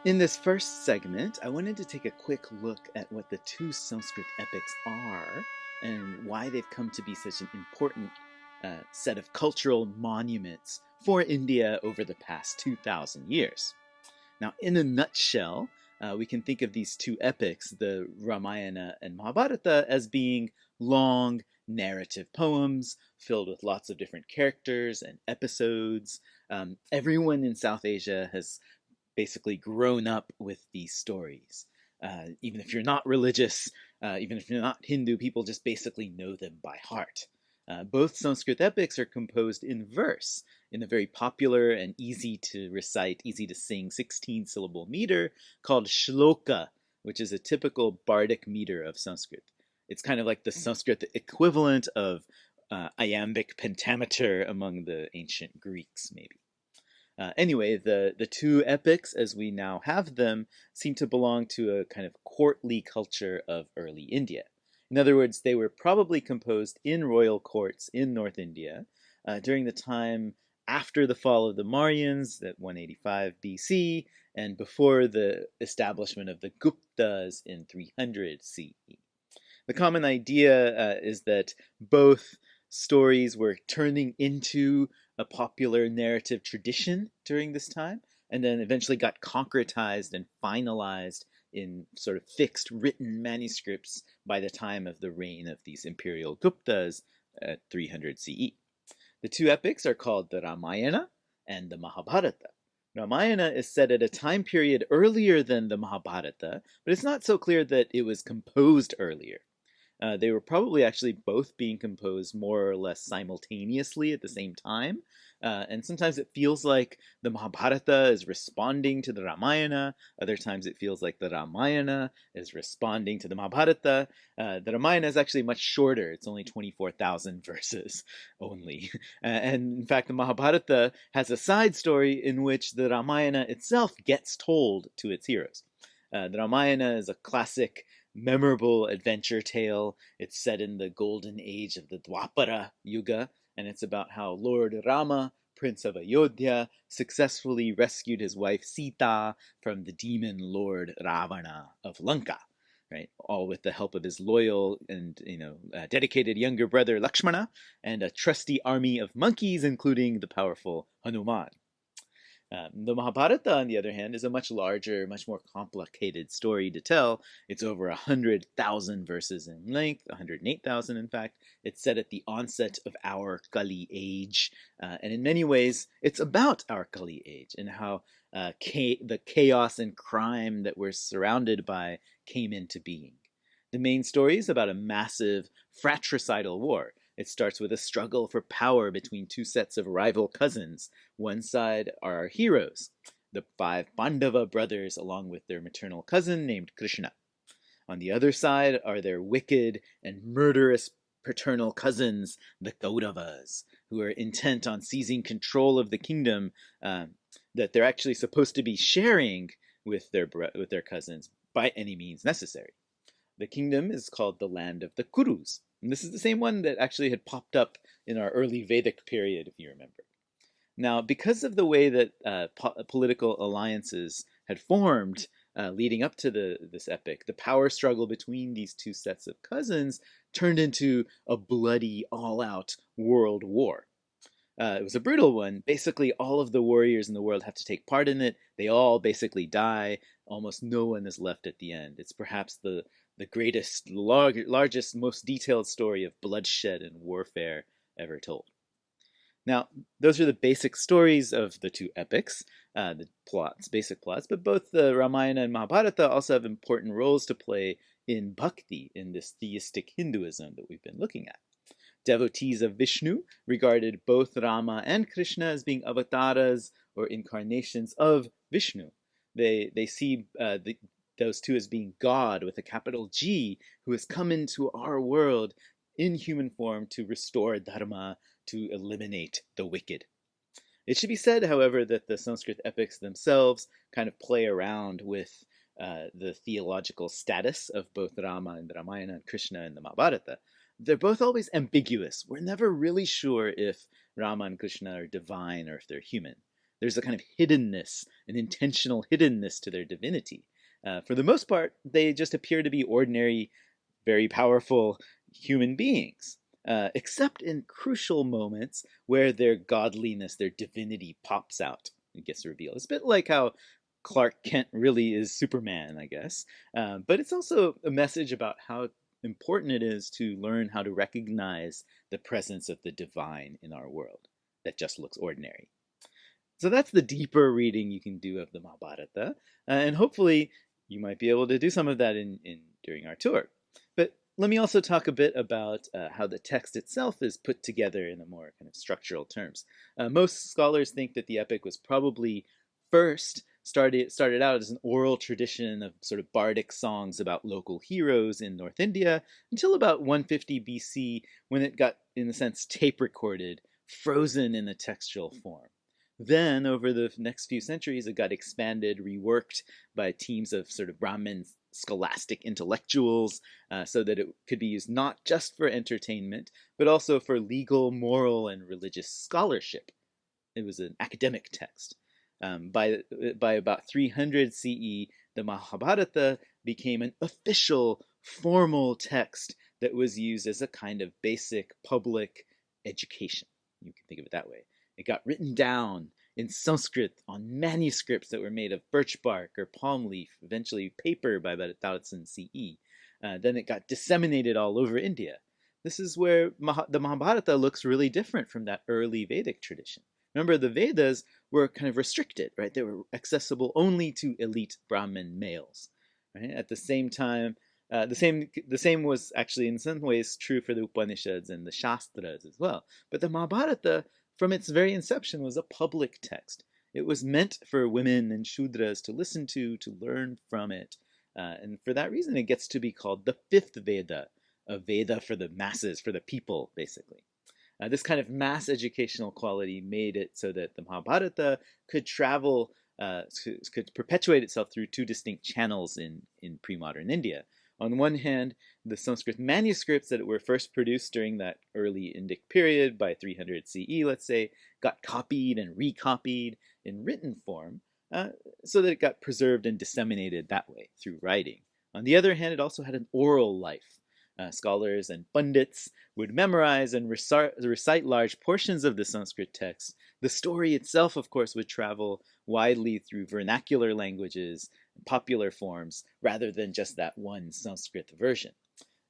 In this first segment, I wanted to take a quick look at what the two Sanskrit epics are and why they've come to be such an important set of cultural monuments for India over the past 2,000 years. Now, in a nutshell, we can think of these two epics, the Ramayana and Mahabharata, as being long narrative poems filled with lots of different characters and episodes. Everyone in South Asia has basically grown up with these stories. Even if you're not religious, even if you're not Hindu, people just basically know them by heart. Both Sanskrit epics are composed in verse, in a very popular and easy to recite, easy to sing 16-syllable meter called shloka, which is a typical bardic meter of Sanskrit. It's kind of like the Sanskrit equivalent of iambic pentameter among the ancient Greeks, maybe. Anyway, the two epics, as we now have them, seem to belong to a kind of courtly culture of early India. In other words, they were probably composed in royal courts in North India during the time after the fall of the Mauryans at 185 BC and before the establishment of the Guptas in 300 CE. The common idea is that both stories were turning into a popular narrative tradition during this time, and then eventually got concretized and finalized in sort of fixed written manuscripts by the time of the reign of these imperial Guptas at 300 CE. The two epics are called the Ramayana and the Mahabharata. Ramayana is set at a time period earlier than the Mahabharata, but it's not so clear that it was composed earlier. They were probably actually both being composed more or less simultaneously at the same time. And sometimes it feels like the Mahabharata is responding to the Ramayana. Other times it feels like the Ramayana is responding to the Mahabharata. The Ramayana is actually much shorter. It's only 24,000 verses only. And in fact, the Mahabharata has a side story in which the Ramayana itself gets told to its heroes. The Ramayana is a classic memorable adventure tale. It's set in the golden age of the Dwapara Yuga, and it's about how Lord Rama, Prince of Ayodhya, successfully rescued his wife Sita from the demon Lord Ravana of Lanka. Right, all with the help of his loyal and dedicated younger brother Lakshmana and a trusty army of monkeys, including the powerful Hanuman. The Mahabharata, on the other hand, is a much larger, much more complicated story to tell. It's over 100,000 verses in length, 108,000 in fact. It's set at the onset of our Kali age, and in many ways, it's about our Kali age and how the chaos and crime that we're surrounded by came into being. The main story is about a massive fratricidal war. It starts with a struggle for power between two sets of rival cousins. One side are our heroes, the five Pandava brothers, along with their maternal cousin named Krishna. On the other side are their wicked and murderous paternal cousins, the Kauravas, who are intent on seizing control of the kingdom that they're actually supposed to be sharing with their cousins by any means necessary. The kingdom is called the land of the Kurus. And this is the same one that actually had popped up in our early Vedic period, if you remember. Now, because of the way that political alliances had formed leading up to this epic, the power struggle between these two sets of cousins turned into a bloody, all-out world war. It was a brutal one. Basically, all of the warriors in the world have to take part in it. They all basically die. Almost no one is left at the end. It's perhaps the greatest, largest, most detailed story of bloodshed and warfare ever told. Now, those are the basic stories of the two epics, the plots, basic plots, but both the Ramayana and Mahabharata also have important roles to play in bhakti, in this theistic Hinduism that we've been looking at. Devotees of Vishnu regarded both Rama and Krishna as being avatars or incarnations of Vishnu. They see those two as being God with a capital G, who has come into our world in human form to restore dharma, to eliminate the wicked. It should be said, however, that the Sanskrit epics themselves kind of play around with the theological status of both Rama and the Ramayana and Krishna and the Mahabharata. They're both always ambiguous. We're never really sure if Rama and Krishna are divine or if they're human. There's a kind of hiddenness, an intentional hiddenness to their divinity. For the most part, they just appear to be ordinary, very powerful human beings, except in crucial moments where their godliness, their divinity pops out and gets revealed. It's a bit like how Clark Kent really is Superman, I guess. But it's also a message about how important it is to learn how to recognize the presence of the divine in our world that just looks ordinary. So that's the deeper reading you can do of the Mahabharata, and hopefully you might be able to do some of that during our tour. But let me also talk a bit about how the text itself is put together in a more kind of structural terms. Most scholars think that the epic was probably first started out as an oral tradition of sort of bardic songs about local heroes in North India until about 150 BC, when it got, in a sense, tape recorded, frozen in a textual form. Then, over the next few centuries, it got expanded, reworked by teams of sort of Brahmin scholastic intellectuals, so that it could be used not just for entertainment, but also for legal, moral, and religious scholarship. It was an academic text. By about 300 CE, the Mahabharata became an official, formal text that was used as a kind of basic public education. You can think of it that way. It got written down in Sanskrit on manuscripts that were made of birch bark or palm leaf, eventually paper by about 1000 CE. Then it got disseminated all over India. This is where the Mahabharata looks really different from that early Vedic tradition. Remember, the Vedas were kind of restricted, right? They were accessible only to elite Brahmin males. Right? At the same time, the same was actually in some ways true for the Upanishads and the Shastras as well. But the Mahabharata, from its very inception, was a public text. It was meant for women and Shudras to listen to learn from it. And for that reason, it gets to be called the fifth Veda, a Veda for the masses, for the people, basically. This kind of mass educational quality made it so that the Mahabharata could travel, could perpetuate itself through two distinct channels in pre-modern India. On one hand, the Sanskrit manuscripts that were first produced during that early Indic period by 300 CE, let's say, got copied and recopied in written form, so that it got preserved and disseminated that way through writing. On the other hand, it also had an oral life. Scholars and pundits would memorize and recite large portions of the Sanskrit text. The story itself, of course, would travel widely through vernacular languages and popular forms rather than just that one Sanskrit version.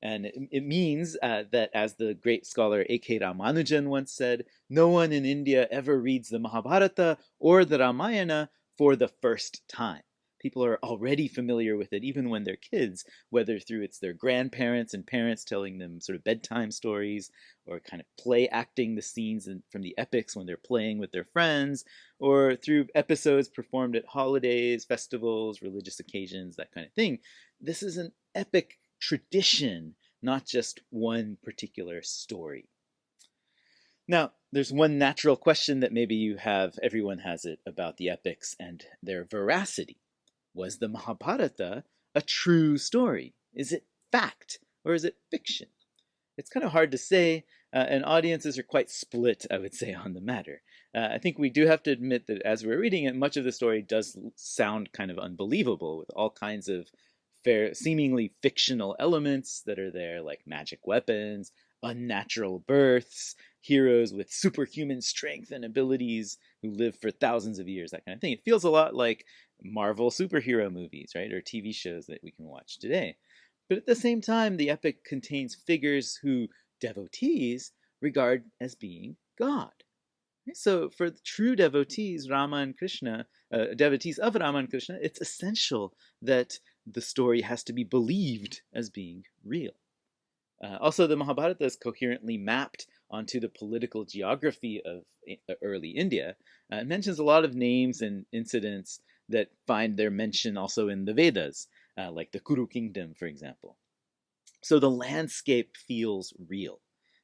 And it means that, as the great scholar A.K. Ramanujan once said, no one in India ever reads the Mahabharata or the Ramayana for the first time. People are already familiar with it even when they're kids, whether through it's their grandparents and parents telling them sort of bedtime stories, or kind of play acting the scenes from the epics when they're playing with their friends, or through episodes performed at holidays, festivals, religious occasions, that kind of thing. This is an epic tradition, not just one particular story. Now, there's one natural question that maybe everyone has it, about the epics and their veracity. Was the Mahabharata a true story? Is it fact or is it fiction? It's kind of hard to say, and audiences are quite split, I would say, on the matter. I think we do have to admit that as we're reading it, much of the story does sound kind of unbelievable, with all kinds of seemingly fictional elements that are there, like magic weapons, unnatural births, heroes with superhuman strength and abilities who live for thousands of years, that kind of thing. It feels a lot like Marvel superhero movies, right, or TV shows that we can watch today. But at the same time, the epic contains figures who devotees regard as being God. So for true devotees, Rama and Krishna, devotees of Rama and Krishna, it's essential that the story has to be believed as being real. Also, the Mahabharata is coherently mapped onto the political geography of early India. It mentions a lot of names and incidents that find their mention also in the Vedas, like the Kuru kingdom, for example. So the landscape feels real.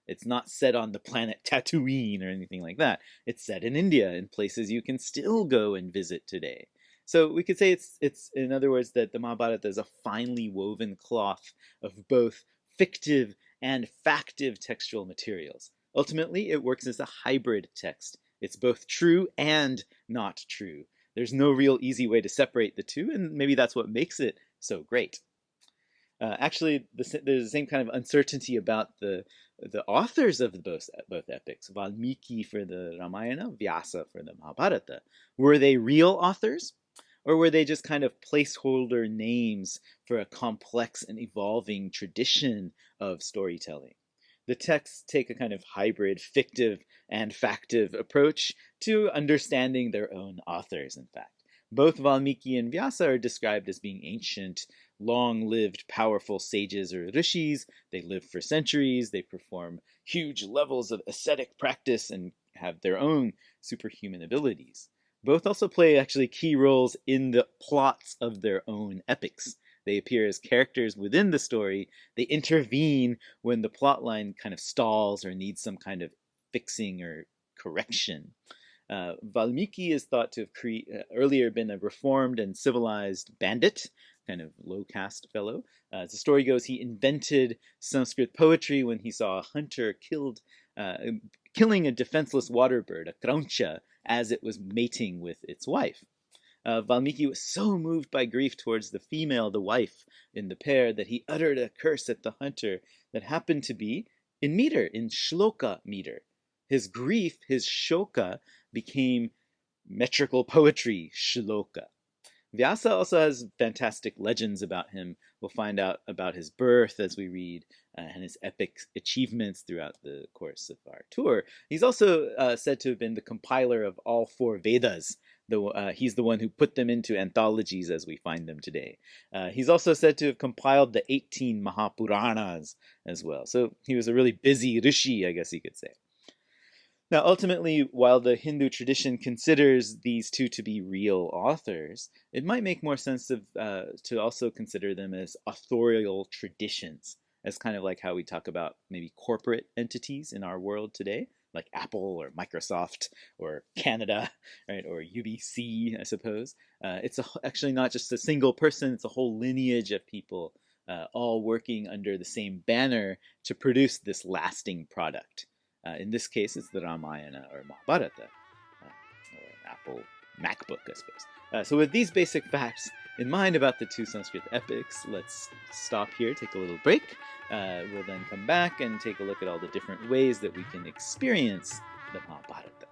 It's not set on the planet Tatooine or anything like that. It's set in India, in places you can still go and visit today. So we could say it's in other words, that the Mahabharata is a finely woven cloth of both fictive and factive textual materials. Ultimately, it works as a hybrid text It's both true and not true. There's no real easy way to separate the two, and maybe that's what makes it so great. Actually, there's the same kind of uncertainty about the authors of both epics. Valmiki for the Ramayana, Vyasa for the Mahabharata. Were they real authors, or were they just kind of placeholder names for a complex and evolving tradition of storytelling? The texts take a kind of hybrid fictive and factive approach to understanding their own authors, in fact. Both Valmiki and Vyasa are described as being ancient, long-lived, powerful sages or rishis. They live for centuries. They perform huge levels of ascetic practice and have their own superhuman abilities. Both also play actually key roles in the plots of their own epics. They appear as characters within the story. They intervene when the plot line kind of stalls or needs some kind of fixing or correction. Valmiki is thought to have earlier been a reformed and civilized bandit, kind of low caste fellow. As the story goes, he invented Sanskrit poetry when he saw a hunter killing a defenseless water bird, a krauncha, as it was mating with its wife. Valmiki was so moved by grief towards the female, the wife in the pair, that he uttered a curse at the hunter that happened to be in meter, in shloka meter. His grief, his shoka, became metrical poetry, shloka. Vyasa also has fantastic legends about him. We'll find out about his birth as we read and his epic achievements throughout the course of our tour. He's also said to have been the compiler of all four Vedas. He's the one who put them into anthologies as we find them today. He's also said to have compiled the 18 Mahapuranas as well. So he was a really busy rishi, I guess you could say. Now, ultimately, while the Hindu tradition considers these two to be real authors, it might make more sense to also consider them as authorial traditions, as kind of like how we talk about maybe corporate entities in our world today, like Apple or Microsoft or Canada, right, or UBC, I suppose. It's actually not just a single person, it's a whole lineage of people all working under the same banner to produce this lasting product. In this case, it's the Ramayana or Mahabharata, or an Apple MacBook, I suppose. So with these basic facts in mind about the two Sanskrit epics, let's stop here, take a little break. We'll then come back and take a look at all the different ways that we can experience the Mahabharata.